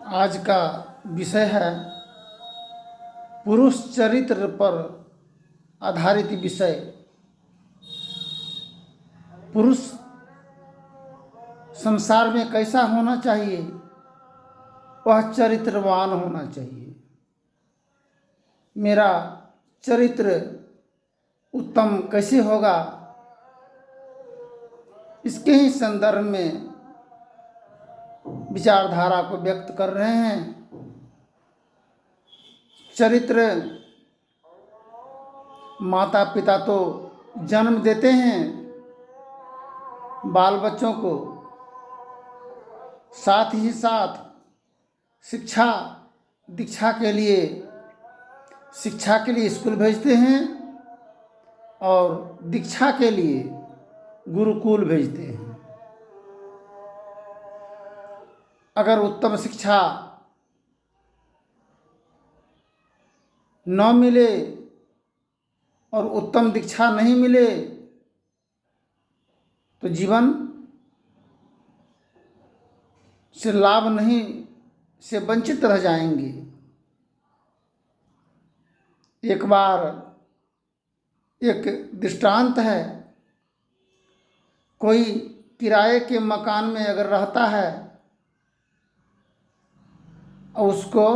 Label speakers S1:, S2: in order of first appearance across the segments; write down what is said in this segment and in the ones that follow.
S1: आज का विषय है पुरुष चरित्र पर आधारित विषय। पुरुष संसार में कैसा होना चाहिए, वह चरित्रवान होना चाहिए। मेरा चरित्र उत्तम कैसे होगा, इसके ही संदर्भ में विचारधारा को व्यक्त कर रहे हैं। चरित्र माता पिता तो जन्म देते हैं बाल बच्चों को, साथ ही साथ शिक्षा दीक्षा के लिए स्कूल भेजते हैं और दीक्षा के लिए गुरुकुल भेजते हैं। अगर उत्तम शिक्षा न मिले और उत्तम दीक्षा नहीं मिले तो जीवन से लाभ नहीं से वंचित रह जाएंगे। एक बार एक दृष्टांत है, कोई किराए के मकान में अगर रहता है और उसको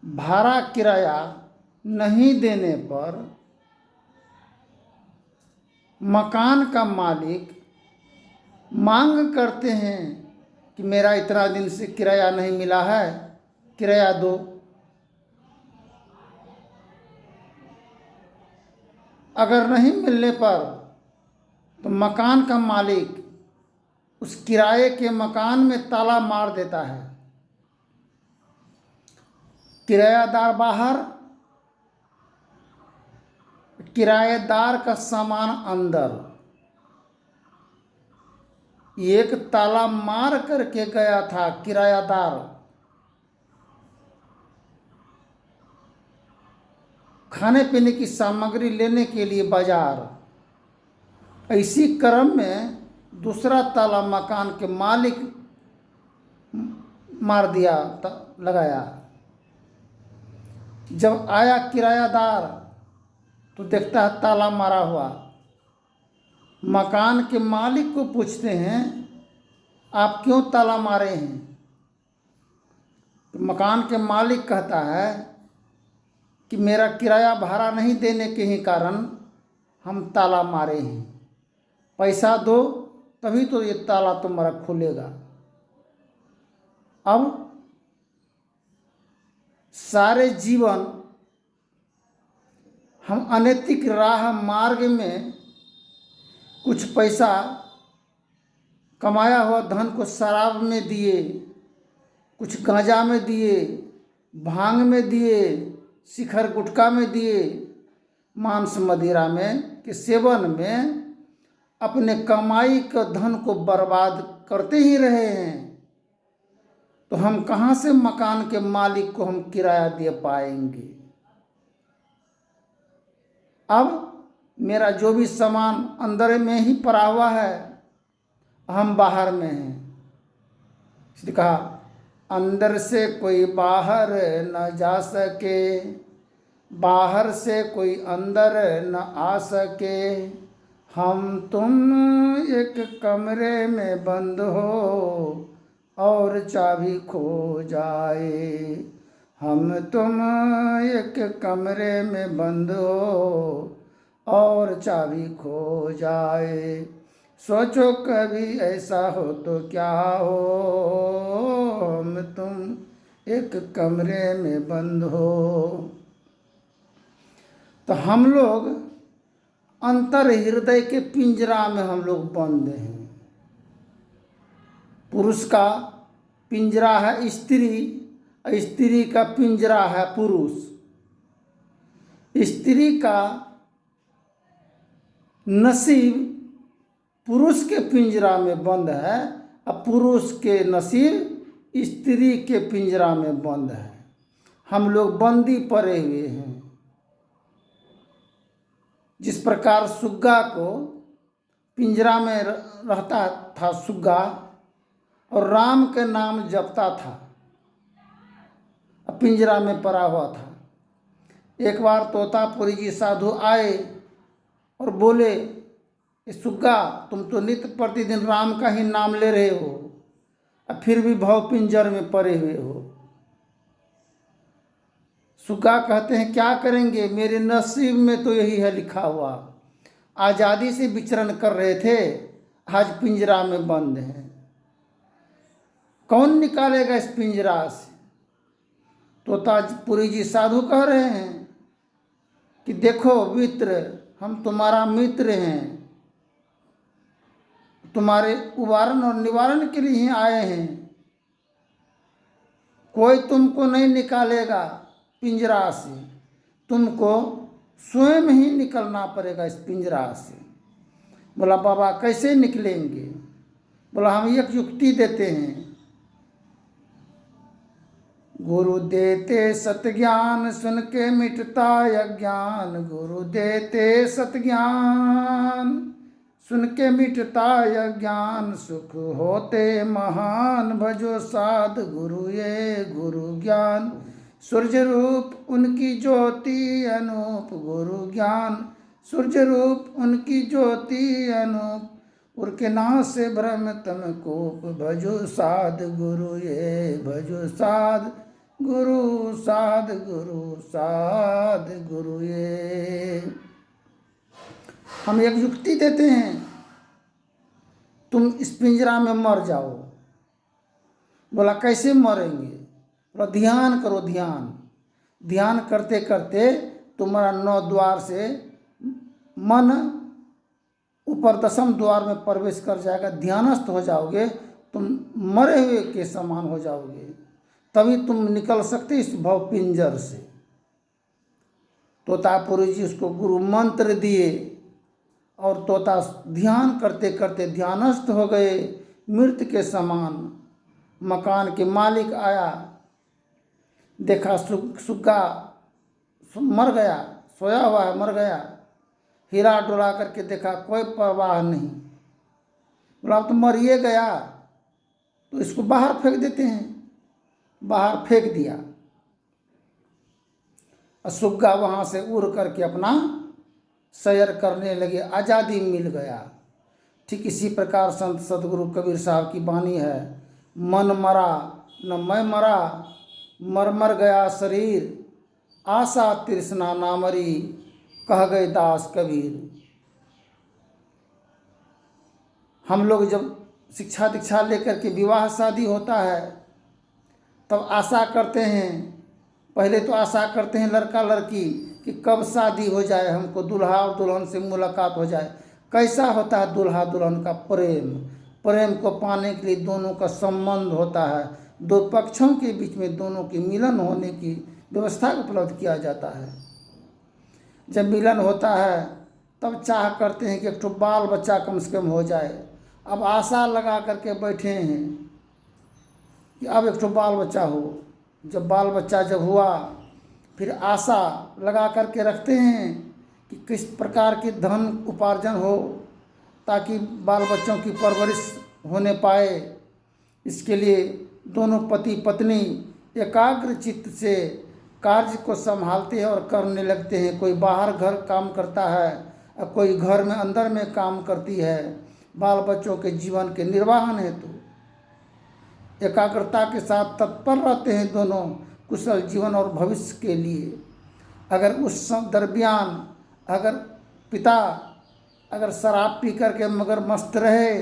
S1: भाड़ा किराया नहीं देने पर मकान का मालिक मांग करते हैं कि मेरा इतना दिन से किराया नहीं मिला है, किराया दो। अगर नहीं मिलने पर तो मकान का मालिक उस किराए के मकान में ताला मार देता है। किराएदार बाहर, किराएदार का सामान अंदर। एक ताला मार करके गया था किराएदार, खाने पीने की सामग्री लेने के लिए बाजार। इसी क्रम में दूसरा ताला मकान के मालिक मार दिया, लगाया। जब आया किरायादार तो देखता है ताला मारा हुआ। मकान के मालिक को पूछते हैं, आप क्यों ताला मारे हैं? तो मकान के मालिक कहता है कि मेरा किराया भाड़ा नहीं देने के ही कारण हम ताला मारे हैं, पैसा दो तभी तो ये ताला तुम्हारा खुलेगा। अब सारे जीवन हम अनैतिक राह मार्ग में कुछ पैसा कमाया हुआ धन को शराब में दिए, कुछ गांजा में दिए, भांग में दिए, शिखर गुटखा में दिए, मांस मदिरा में के सेवन में अपने कमाई का धन को बर्बाद करते ही रहे हैं, तो हम कहाँ से मकान के मालिक को हम किराया दे पाएंगे? अब मेरा जो भी सामान अंदर में ही पड़ा हुआ है, हम बाहर में हैं। इसलिए कहा, अंदर से कोई बाहर न जा सके, बाहर से कोई अंदर न आ सके। हम तुम एक कमरे में बंद हो और चाबी खो जाए। हम तुम एक कमरे में बंद हो और चाबी खो जाए। सोचो कभी ऐसा हो तो क्या हो, हम तुम एक कमरे में बंद हो। तो हम लोग अंतर हृदय के पिंजरा में हम लोग बंद हैं। पुरुष का पिंजरा है स्त्री, स्त्री का पिंजरा है पुरुष। स्त्री का नसीब पुरुष के पिंजरा में बंद है और पुरुष के नसीब स्त्री के पिंजरा में बंद है। हम लोग बंदी पड़े हुए हैं। जिस प्रकार सुग्गा को पिंजरा में रहता था सुग्गा, और राम के नाम जपता था, पिंजरा में पड़ा हुआ था। एक बार तोतापुरी जी साधु आए और बोले, सुग्गा, तुम तो नित्य प्रतिदिन राम का ही नाम ले रहे हो, अब फिर भी भव पिंजर में पड़े हुए हो। सुग्गा कहते हैं, क्या करेंगे, मेरे नसीब में तो यही है लिखा हुआ। आज़ादी से विचरण कर रहे थे, आज पिंजरा में बंद हैं। कौन निकालेगा इस पिंजरा से? तोतापुरी जी साधु कह रहे हैं कि देखो मित्र, हम तुम्हारा मित्र हैं, तुम्हारे उबारण और निवारण के लिए ही आए हैं। कोई तुमको नहीं निकालेगा पिंजरा से, तुमको स्वयं ही निकलना पड़ेगा इस पिंजरा से। बोला, बाबा कैसे निकलेंगे? बोला, हम एक युक्ति देते हैं। गुरु देते सतज्ञान, सुन के मिटता अज्ञान। गुरु देते सतज्ञान, सुन के मिटता अज्ञान। सुख होते महान, भजो साध गुरु ये गुरु ज्ञान। सूर्य रूप उनकी ज्योति अनूप, गुरु ज्ञान। सूर्य रूप उनकी ज्योति अनूप। उनके नाम से भ्रम तम कोप, भजो साध गुरु ये भजो साध गुरु। साध गुरु, साध गुरु ये। हम एक युक्ति देते हैं, तुम इस पिंजरा में मर जाओ। बोला, कैसे मरेंगे? बोला, ध्यान करो, ध्यान। ध्यान करते करते तुम्हारा 9 द्वार से मन ऊपर 10वें द्वार में प्रवेश कर जाएगा। ध्यानस्थ हो जाओगे, तुम मरे हुए के समान हो जाओगे, तभी तुम निकल सकते इस भव पिंजर से। तोतापुरी जी उसको गुरु मंत्र दिए और तोता ध्यान करते करते ध्यानस्थ हो गए, मृत के समान। मकान के मालिक आया, देखा सुग्गा मर गया, सोया हुआ है, मर गया। हीरा डोला करके देखा, कोई परवाह नहीं। बोला, अब तो मरिए गया, तो इसको बाहर फेंक देते हैं। बाहर फेंक दिया और सुग्गा वहाँ से उड़ करके अपना सैर करने लगे, आज़ादी मिल गया। ठीक इसी प्रकार संत सदगुरु कबीर साहब की वाणी है, मन मरा न मैं मरा, मर गया शरीर, आशा तृष्णा ना मरी, कह गए दास कबीर। हम लोग जब शिक्षा दीक्षा लेकर के विवाह शादी होता है, तब आशा करते हैं, पहले तो आशा करते हैं लड़का लड़की कि कब शादी हो जाए, हमको दूल्हा और दुल्हन से मुलाकात हो जाए। कैसा होता है दूल्हा दुल्हन का प्रेम? प्रेम को पाने के लिए दोनों का संबंध होता है, 2 पक्षों के बीच में दोनों के मिलन होने की व्यवस्था उपलब्ध किया जाता है। जब मिलन होता है तब चाह करते हैं कि एक तो बाल बच्चा कम से कम हो जाए। अब आशा लगा करके बैठे हैं कि अब एक तो बाल बच्चा हो। जब बाल बच्चा जब हुआ, फिर आशा लगा करके रखते हैं कि किस प्रकार की धन उपार्जन हो ताकि बाल बच्चों की परवरिश होने पाए। इसके लिए दोनों पति पत्नी एकाग्र चित्त से कार्य को संभालते हैं और करने लगते हैं। कोई बाहर घर काम करता है और कोई घर में अंदर में काम करती है, बाल बच्चों के जीवन के निर्वाहन हेतु एकाग्रता के साथ तत्पर रहते हैं दोनों कुशल जीवन और भविष्य के लिए। अगर उस दरमियान अगर पिता अगर शराब पी करके मगर मस्त रहे,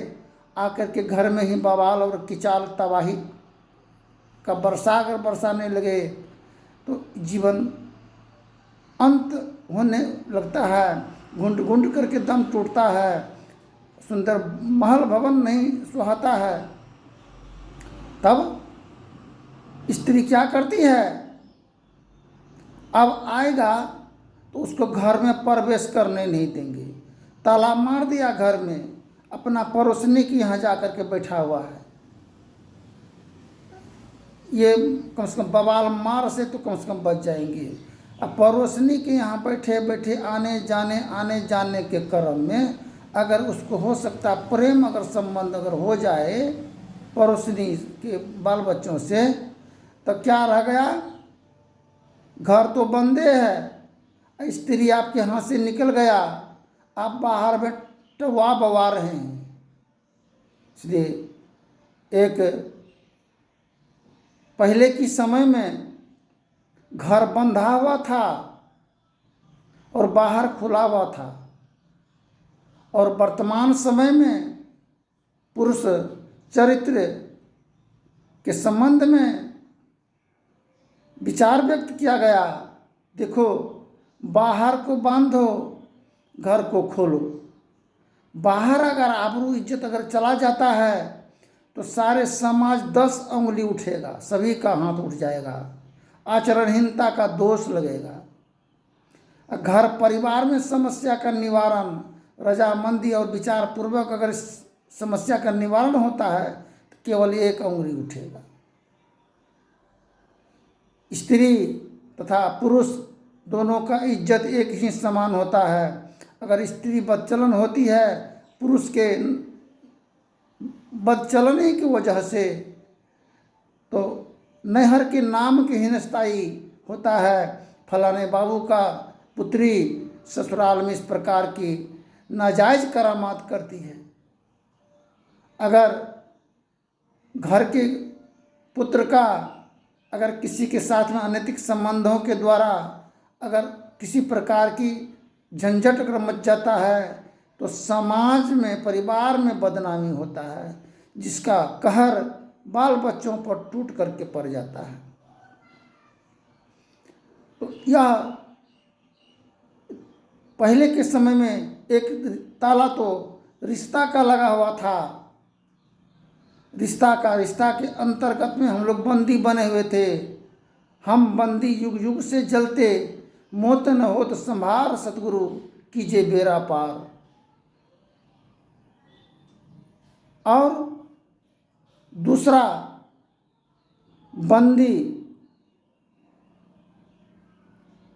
S1: आकर के घर में ही बवाल और किचाल तबाही का वर्षा अगर बरसाने लगे तो जीवन अंत होने लगता है, घुंड घुंड करके दम टूटता है, सुंदर महल भवन नहीं सुहाता है। तब स्त्री क्या करती है, अब आएगा तो उसको घर में प्रवेश करने नहीं देंगे, ताला मार दिया घर में, अपना पड़ोसनी के यहाँ जा कर के बैठा हुआ है। ये कम से कम बवाल मार से तो कम से कम बच जाएंगे। अब पड़ोसनी के यहाँ बैठे बैठे आने जाने के क्रम में अगर उसको हो सकता प्रेम अगर संबंध अगर हो जाए पड़ोसनी के बाल बच्चों से, तो क्या रह गया? घर तो बंदे है, स्त्री आपके हाथ से निकल गया, आप बाहर में टवा बवा रहे हैं। इसलिए एक पहले की समय में घर बंधा हुआ था और बाहर खुला हुआ था, और वर्तमान समय में पुरुष चरित्र के संबंध में विचार व्यक्त किया गया। देखो, बाहर को बांधो, घर को खोलो। बाहर अगर आबरू इज्जत अगर चला जाता है तो सारे समाज 10 उंगली उठेगा, सभी का हाथ उठ जाएगा, आचरणहीनता का दोष लगेगा। घर परिवार में समस्या का निवारण रजामंदी और विचार पूर्वक अगर समस्या का निवारण होता है तो केवल 1 उंगली उठेगा। स्त्री तथा पुरुष दोनों का इज्जत एक ही समान होता है। अगर स्त्री बदचलन होती है, पुरुष के बदचलने की वजह से, तो नहर के नाम के हीनस्थाई होता है। फलाने बाबू का पुत्री ससुराल में इस प्रकार की नाजायज करामात करती है। अगर घर के पुत्र का अगर किसी के साथ में अनैतिक संबंधों के द्वारा अगर किसी प्रकार की झंझट अगर मच जाता है तो समाज में, परिवार में बदनामी होता है, जिसका कहर बाल बच्चों पर टूट करके पड़ जाता है। तो यह पहले के समय में एक ताला तो रिश्ता का लगा हुआ था। रिश्ता के अंतर्गत में हम लोग बंदी बने हुए थे। हम बंदी युग युग से जलते, मोत न होत संभार सतगुरु कीजिए बेड़ा पार। और दूसरा, बंदी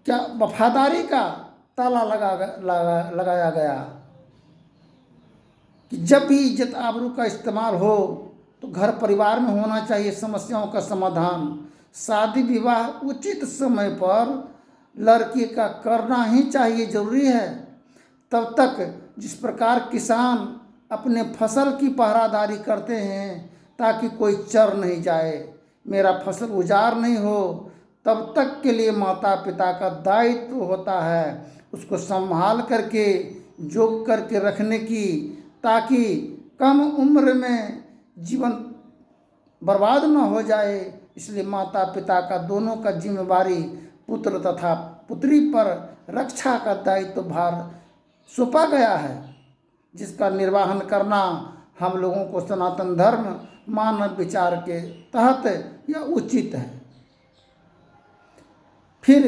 S1: क्या वफादारी का ताला लगाया गया कि जब भी इज्जत आबरू का इस्तेमाल हो तो घर परिवार में होना चाहिए समस्याओं का समाधान। शादी विवाह उचित समय पर लड़की का करना ही चाहिए, जरूरी है। तब तक जिस प्रकार किसान अपने फसल की पहरादारी करते हैं ताकि कोई चर नहीं जाए, मेरा फसल उजाड़ नहीं हो, तब तक के लिए माता पिता का दायित्व होता है उसको संभाल करके जोग करके रखने की, ताकि कम उम्र में जीवन बर्बाद न हो जाए। इसलिए माता पिता का दोनों का जिम्मेवारी पुत्र तथा पुत्री पर रक्षा का दायित्व भार सौंपा गया है, जिसका निर्वहन करना हम लोगों को सनातन धर्म मानव विचार के तहत यह उचित है। फिर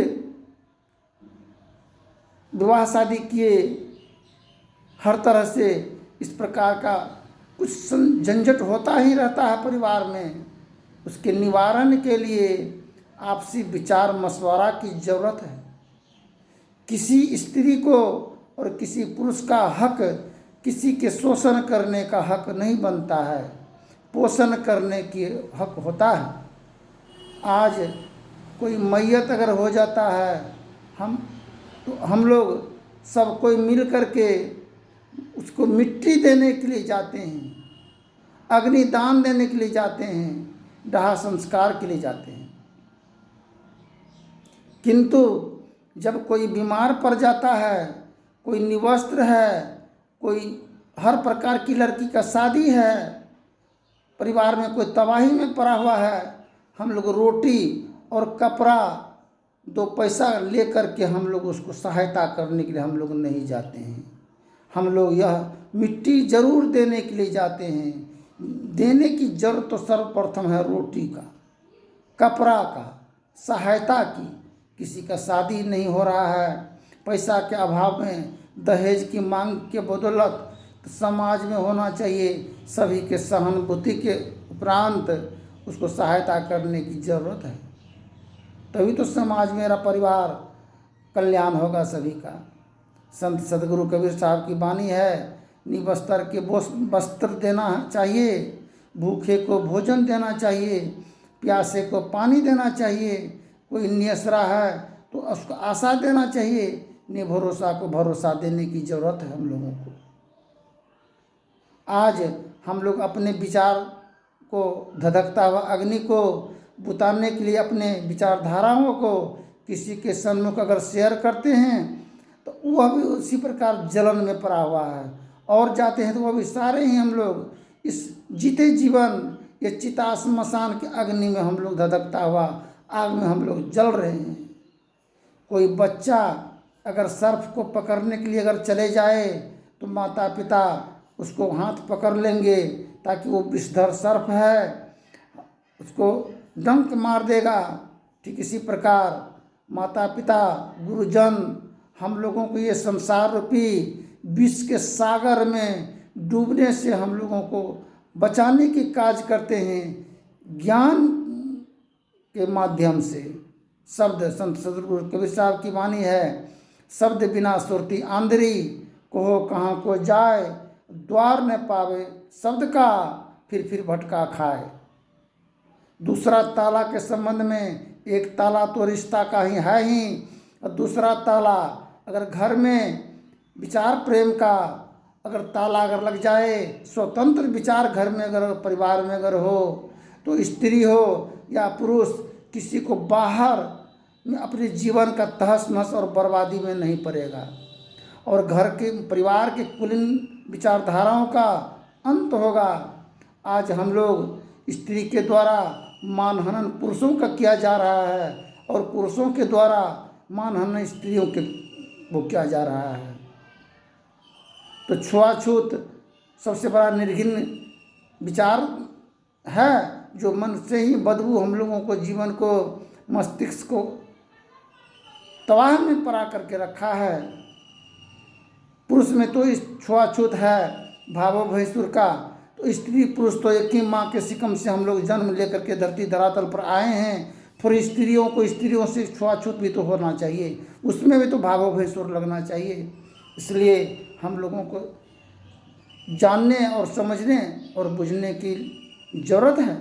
S1: विवाह शादी किए, हर तरह से इस प्रकार का कुछ झंझट होता ही रहता है परिवार में। उसके निवारण के लिए आपसी विचार मशवरा की ज़रूरत है। किसी स्त्री को और किसी पुरुष का हक किसी के शोषण करने का हक नहीं बनता है, पोषण करने की हक होता है। आज कोई मैयत अगर हो जाता है, हम लोग सब कोई मिल करके उसको मिट्टी देने के लिए जाते हैं, अग्निदान देने के लिए जाते हैं, दाह संस्कार के लिए जाते हैं। किंतु जब कोई बीमार पड़ जाता है, कोई निवस्त्र है, कोई हर प्रकार की लड़की का शादी है, परिवार में कोई तबाही में पड़ा हुआ है, हम लोग रोटी और कपड़ा 2 पैसा ले करके हम लोग उसको सहायता करने के लिए हम लोग नहीं जाते हैं। हम लोग यह मिट्टी जरूर देने के लिए जाते हैं। देने की जरूरत तो सर्वप्रथम है रोटी का, कपड़ा का, सहायता की। किसी का शादी नहीं हो रहा है, पैसा के अभाव में दहेज की मांग के बदौलत, तो समाज में होना चाहिए सभी के सहानुभूति के उपरांत उसको सहायता करने की ज़रूरत है। तभी तो समाज मेरा परिवार कल्याण होगा सभी का। संत सदगुरु कबीर साहब की वाणी है, निवस्त्र के वस्त्र देना चाहिए, भूखे को भोजन देना चाहिए, प्यासे को पानी देना चाहिए, कोई नियसरा है तो उसको आशा देना चाहिए, निभरोसा को भरोसा देने की ज़रूरत है हम लोगों को। आज हम लोग अपने विचार को, धधकता हुआ अग्नि को बुताने के लिए अपने विचारधाराओं को किसी के सन्मुख अगर शेयर करते हैं तो वह भी उसी प्रकार जलन में पड़ा हुआ है, और जाते हैं तो वह भी सारे ही हम लोग इस जीते जीवन ये चिता स्मशान की अग्नि में हम लोग धधकता हुआ आग में हम लोग जल रहे हैं। कोई बच्चा अगर सर्फ को पकड़ने के लिए अगर चले जाए तो माता पिता उसको हाथ पकड़ लेंगे ताकि वो विषधर सर्फ है, उसको डंक मार देगा। ठीक इसी प्रकार माता पिता गुरुजन हम लोगों को ये संसार रूपी विष के सागर में डूबने से हम लोगों को बचाने की काज करते हैं ज्ञान के माध्यम से। शब्द संत सदगुरु कबीर साहब की वाणी है, शब्द बिना सुरती आंधरी, कहो कहाँ को जाए, द्वार न पावे शब्द का, फिर भटका खाए। दूसरा ताला के संबंध में एक ताला तो रिश्ता का ही है ही, और दूसरा ताला अगर घर में विचार प्रेम का अगर ताला अगर लग जाए, स्वतंत्र विचार घर में अगर परिवार में अगर हो, तो स्त्री हो या पुरुष किसी को बाहर में अपने जीवन का तहस नहस और बर्बादी में नहीं पड़ेगा, और घर के परिवार के कुलीन विचारधाराओं का अंत होगा। आज हम लोग स्त्री के द्वारा मानहनन पुरुषों का किया जा रहा है, और पुरुषों के द्वारा मानहनन स्त्रियों के वो किया जा रहा है। तो छुआछूत सबसे बड़ा निर्घिन विचार है जो मन से ही बदबू हम लोगों को, जीवन को, मस्तिष्क को तबाह में पड़ा करके रखा है। पुरुष में तो इस छुआछूत है भावो भैंसुर का, तो स्त्री पुरुष तो एक ही माँ के सिकम से हम लोग जन्म लेकर के धरती धरातल पर आए हैं। फिर स्त्रियों को स्त्रियों से छुआछूत भी तो होना चाहिए, उसमें भी तो भावो भैंसुर लगना चाहिए। इसलिए हम लोगों को जानने और समझने और बुझने की ज़रूरत है।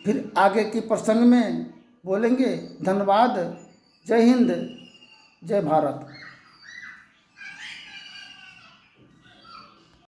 S1: फिर आगे की प्रसंग में बोलेंगे। धन्यवाद। जय हिंद, जय भारत।